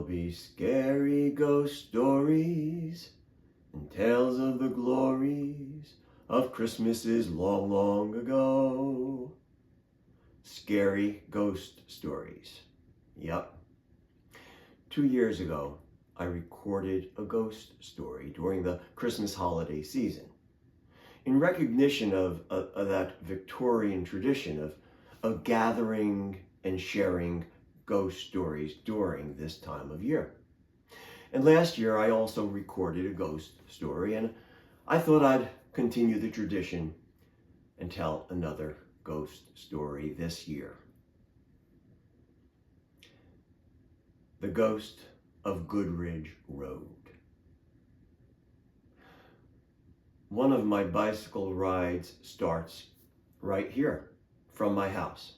There'll be scary ghost stories and tales of the glories of Christmases long, long ago. Scary ghost stories. Yep. 2 years ago, I recorded a ghost story during the Christmas holiday season in recognition of that Victorian tradition of gathering and sharing ghost stories during this time of year. And last year I also recorded a ghost story, and I thought I'd continue the tradition and tell another ghost story this year. The Ghost of Goodridge Road. One of my bicycle rides starts right here from my house.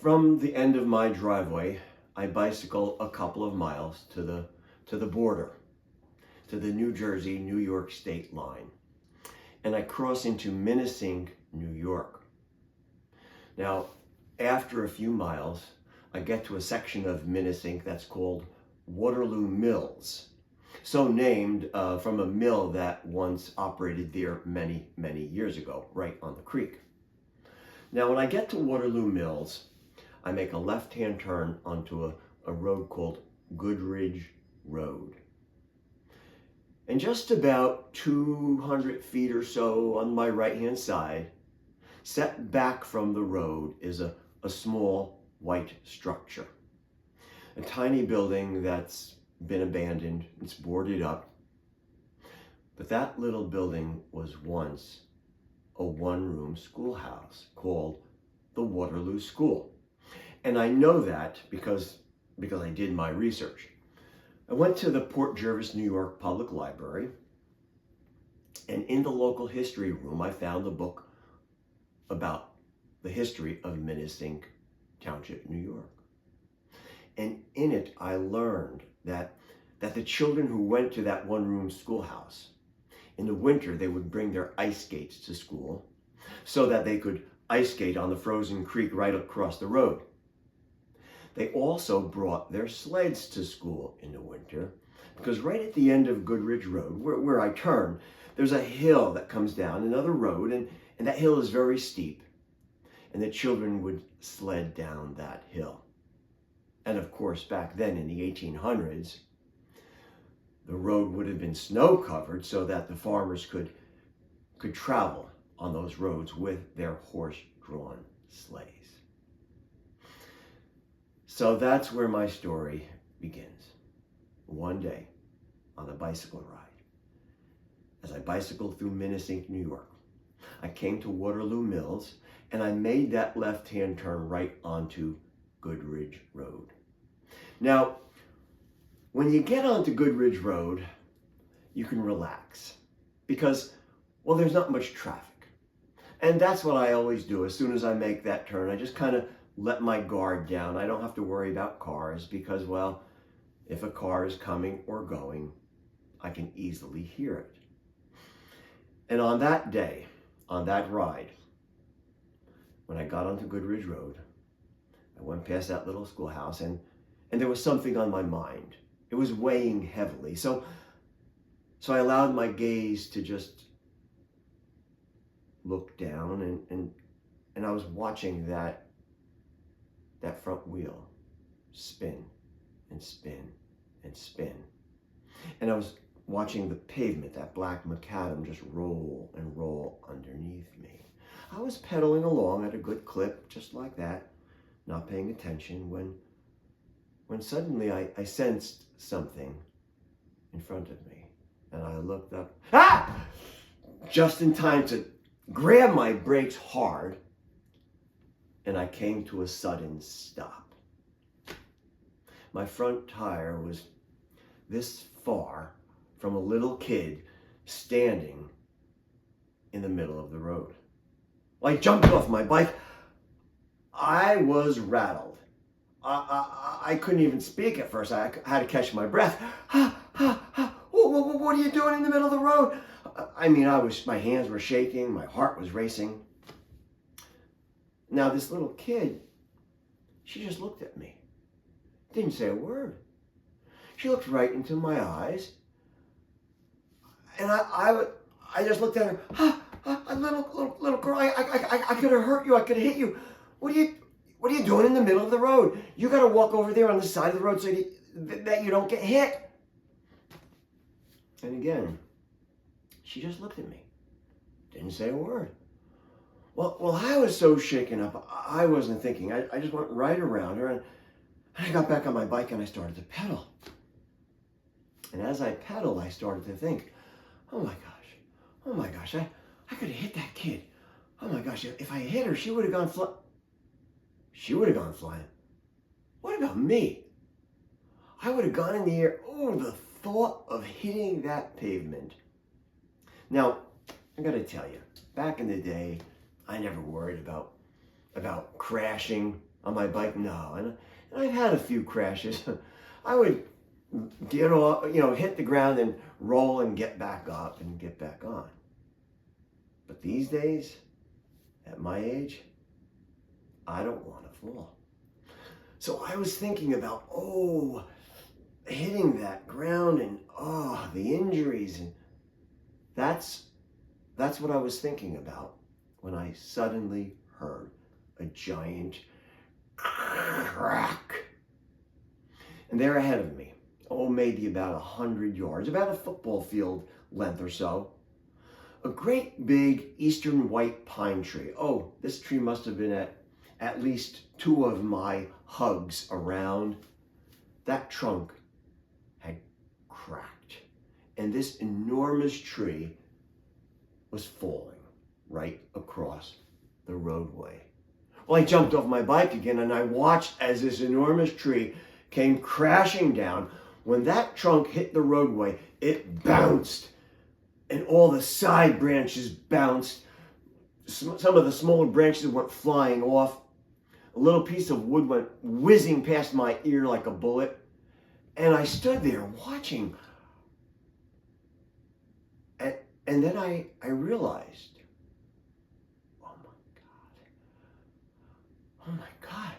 From the end of my driveway, I bicycle a couple of miles to the border, to the New Jersey-New York state line, and I cross into Menacing, New York. Now, after a few miles, I get to a section of Menacing that's called Waterloo Mills, so named from a mill that once operated there many, many years ago, right on the creek. Now, when I get to Waterloo Mills, I make a left-hand turn onto a road called Goodridge Road. And just about 200 feet or so on my right-hand side, set back from the road, is a small white structure. A tiny building that's been abandoned, it's boarded up. But that little building was once a one-room schoolhouse called the Waterloo School. And I know that because I did my research. I went to the Port Jervis, New York Public Library, and in the local history room, I found a book about the history of Menacing Township, New York. And in it, I learned that the children who went to that one-room schoolhouse, in the winter, they would bring their ice skates to school so that they could ice skate on the frozen creek right across the road. They also brought their sleds to school in the winter because right at the end of Goodridge Road, where I turn, there's a hill that comes down another road, and that hill is very steep, and the children would sled down that hill. And of course, back then in the 1800s, the road would have been snow covered so that the farmers could travel on those roads with their horse-drawn sleighs. So that's where my story begins. One day, on a bicycle ride, as I bicycled through Menacing, New York, I came to Waterloo Mills, and I made that left-hand turn right onto Goodridge Road. Now, when you get onto Goodridge Road, you can relax because, well, there's not much traffic. And that's what I always do. As soon as I make that turn, I just kind of let my guard down. I don't have to worry about cars because, well, if a car is coming or going, I can easily hear it. And on that day, on that ride, when I got onto Goodridge Road, I went past that little schoolhouse, and there was something on my mind. It was weighing heavily. So I allowed my gaze to just look down, and I was watching that front wheel spin and spin and spin. And I was watching the pavement, that black macadam, just roll and roll underneath me. I was pedaling along at a good clip, just like that, not paying attention, when suddenly I sensed something in front of me. And I looked up, just in time to grab my brakes hard, and I came to a sudden stop. My front tire was this far from a little kid standing in the middle of the road. I jumped off my bike. I was rattled. I couldn't even speak at first. I had to catch my breath. What are you doing in the middle of the road? I mean, my hands were shaking, my heart was racing. Now, this little kid, she just looked at me. Didn't say a word. She looked right into my eyes. And I just looked at her. A little girl. I could have hurt you. I could have hit you. What are you doing in the middle of the road? You got to walk over there on the side of the road so that you don't get hit. And again, she just looked at me. Didn't say a word. Well, I was so shaken up. I wasn't thinking. I just went right around her, and I got back on my bike and I started to pedal. And as I pedaled, I started to think, oh my gosh, I could have hit that kid. Oh my gosh, if I hit her, she would have gone flying. What about me? I would have gone in the air. Oh, the thought of hitting that pavement. Now, I gotta tell you, back in the day, I never worried about crashing on my bike. No, and I've had a few crashes. I would get off, hit the ground and roll and get back up and get back on. But these days, at my age, I don't want to fall. So I was thinking about, hitting that ground and, the injuries. And that's what I was thinking about when I suddenly heard a giant crack. And there ahead of me, maybe about 100 yards, about a football field length or so, a great big eastern white pine tree. This tree must have been at least 2 of my hugs around. That trunk had cracked, and this enormous tree was falling right across the roadway. Well, I jumped off my bike again, and I watched as this enormous tree came crashing down. When that trunk hit the roadway, it bounced, and all the side branches bounced. Some of the smaller branches went flying off. A little piece of wood went whizzing past my ear like a bullet. And I stood there watching. And then I realized, oh my God.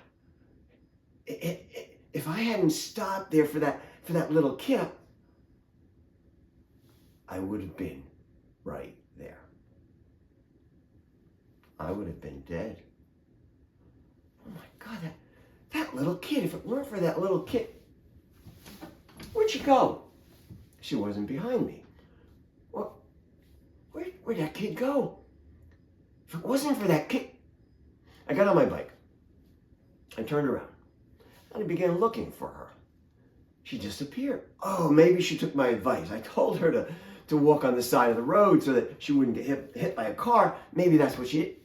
If I hadn't stopped there for that little kid, I would have been right there. I would have been dead. Oh my God, that little kid, if it weren't for that little kid, where'd she go? She wasn't behind me. Well, where'd that kid go? If it wasn't for that kid, I got on my bike. I turned around and I began looking for her. She disappeared. Maybe she took my advice. I told her to walk on the side of the road so that she wouldn't get hit by a car. Maybe that's what she did.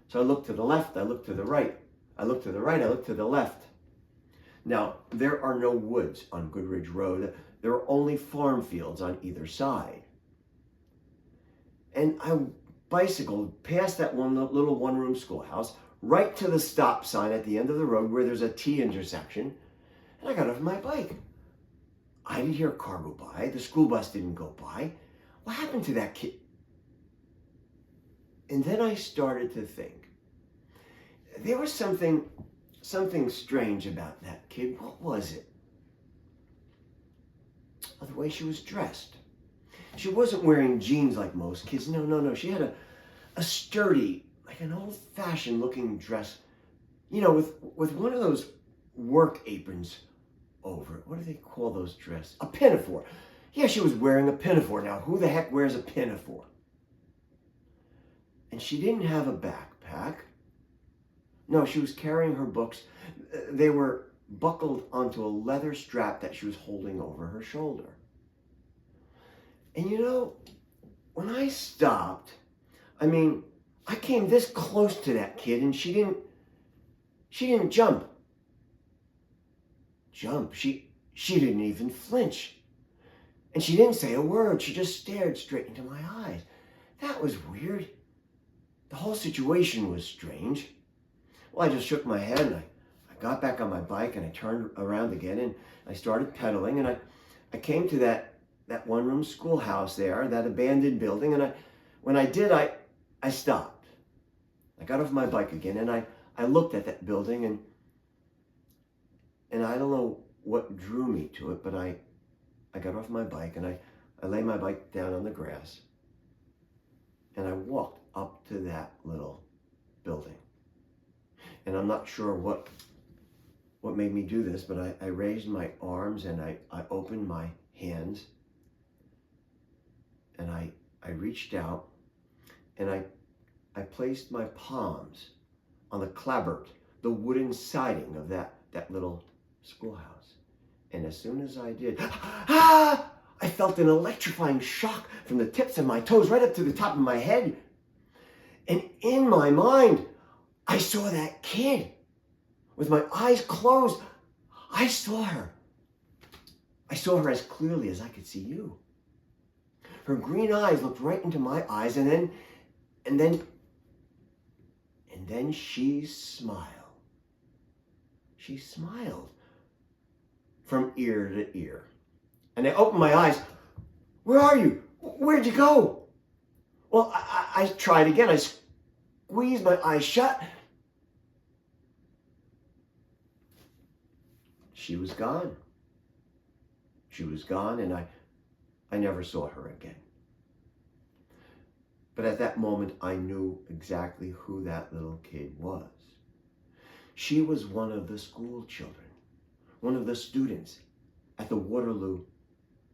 So I looked to the left, I looked to the right. I looked to the right, I looked to the left. Now, there are no woods on Goodridge Road. There are only farm fields on either side. And I bicycled past that little one-room schoolhouse, right to the stop sign at the end of the road where there's a T intersection, and I got off my bike. I didn't hear a car go by. The school bus didn't go by. What happened to that kid? And then I started to think. There was something strange about that kid. What was it? The way she was dressed. She wasn't wearing jeans like most kids. No. She had a sturdy, like an old-fashioned looking dress, with one of those work aprons over it. What do they call those dresses? A pinafore. Yeah, she was wearing a pinafore. Now, who the heck wears a pinafore? And she didn't have a backpack. No, she was carrying her books. They were buckled onto a leather strap that she was holding over her shoulder. And when I stopped, I came this close to that kid and she didn't jump. She didn't even flinch. And she didn't say a word. She just stared straight into my eyes. That was weird. The whole situation was strange. Well, I just shook my head and I got back on my bike and I turned around again and I started pedaling and I came to that one-room schoolhouse there, that abandoned building, and when I did, I stopped. I got off my bike again and I looked at that building and I don't know what drew me to it, but I I got off my bike and I lay my bike down on the grass and I walked up to that little building. And I'm not sure what made me do this, but I raised my arms and I opened my hands and I reached out and I placed my palms on the clapboard, the wooden siding of that little schoolhouse. And as soon as I did, I felt an electrifying shock from the tips of my toes right up to the top of my head. And in my mind, I saw that kid with my eyes closed. I saw her. I saw her as clearly as I could see you. Her green eyes looked right into my eyes, and then she smiled. She smiled from ear to ear. And I opened my eyes. Where are you? Where'd you go? Well, I tried again. I squeezed my eyes shut. She was gone. She was gone, and I never saw her again. But at that moment, I knew exactly who that little kid was. She was one of the school children, one of the students at the Waterloo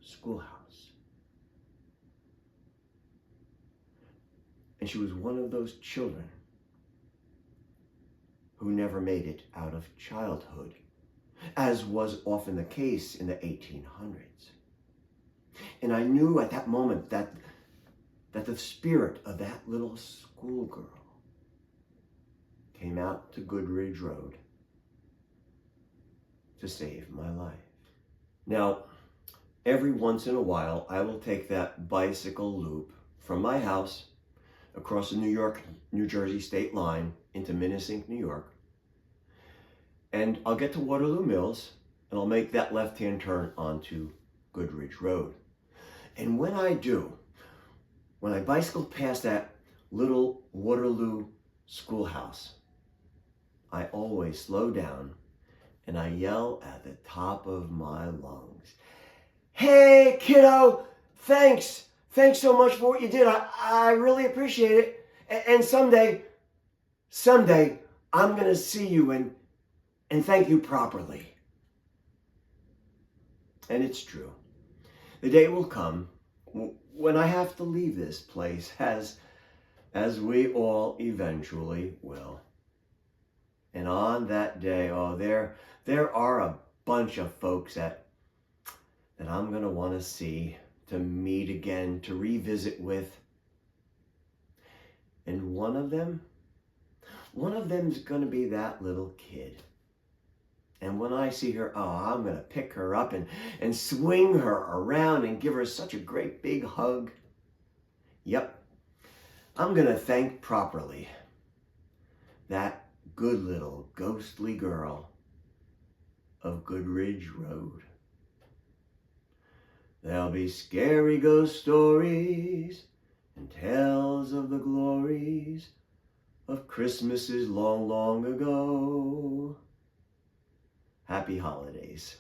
schoolhouse. And she was one of those children who never made it out of childhood, as was often the case in the 1800s. And I knew at that moment that the spirit of that little schoolgirl came out to Goodridge Road to save my life. Now, every once in a while, I will take that bicycle loop from my house across the New York-New Jersey state line into Minnesink, New York. And I'll get to Waterloo Mills, and I'll make that left-hand turn onto Goodridge Road. And when I do, when I bicycle past that little Waterloo schoolhouse, I always slow down and I yell at the top of my lungs, "Hey, kiddo, thanks. Thanks so much for what you did. I really appreciate it. And someday, I'm going to see you and thank you properly." And it's true. The day will come when I have to leave this place, as we all eventually will. And on that day, there are a bunch of folks that I'm going to want to see, to meet again, to revisit with. And one of them's going to be that little kid. And when I see her, I'm going to pick her up and swing her around and give her such a great big hug. Yep, I'm going to thank properly that good little ghostly girl of Goodridge Road. There'll be scary ghost stories and tales of the glories of Christmases long, long ago. Happy holidays.